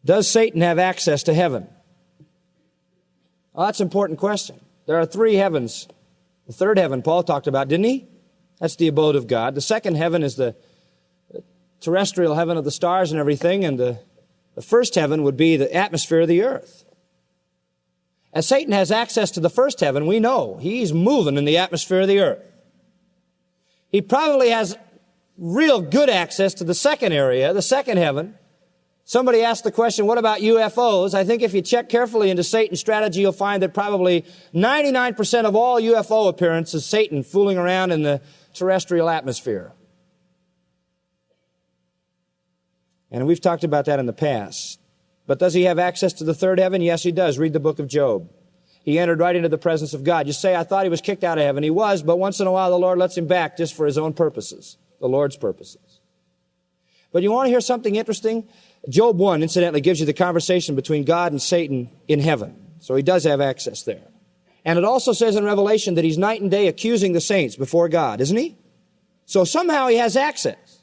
Does Satan have access to heaven? Well, that's an important question. There are three heavens. The third heaven Paul talked about, didn't he? That's the abode of God. The second heaven is the terrestrial heaven of the stars and everything, and the first heaven would be the atmosphere of the earth. As Satan has access to the first heaven, we know he's moving in the atmosphere of the earth. He probably has real good access to the second area, the second heaven. Somebody asked the question, what about UFOs? I think if you check carefully into Satan's strategy, you'll find that probably 99% of all UFO appearances is Satan fooling around in the terrestrial atmosphere. And we've talked about that in the past. But does he have access to the third heaven? Yes, he does. Read the book of Job. He entered right into the presence of God. You say, I thought he was kicked out of heaven. He was, but once in a while the Lord lets him back just for his own purposes, the Lord's purposes. But you want to hear something interesting? Job 1, incidentally, gives you the conversation between God and Satan in heaven. So he does have access there. And it also says in Revelation that he's night and day accusing the saints before God, isn't he? So somehow he has access.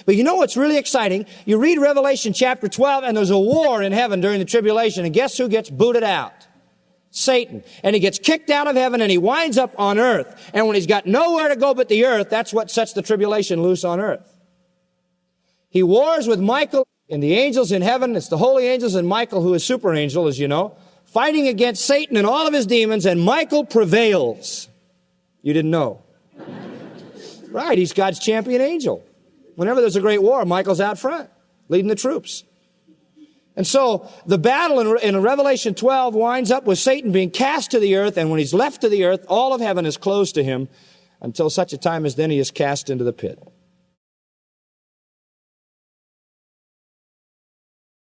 But you know what's really exciting? You read Revelation chapter 12, and there's a war in heaven during the tribulation, and guess who gets booted out? Satan. And he gets kicked out of heaven, and he winds up on earth. And when he's got nowhere to go but the earth, that's what sets the tribulation loose on earth. He wars with Michael and the angels in heaven. It's the holy angels and Michael, who is super angel, as you know, fighting against Satan and all of his demons, and Michael prevails. You didn't know. Right, he's God's champion angel. Whenever there's a great war, Michael's out front, leading the troops. And so the battle in Revelation 12 winds up with Satan being cast to the earth, and when he's left to the earth, all of heaven is closed to him until such a time as then he is cast into the pit.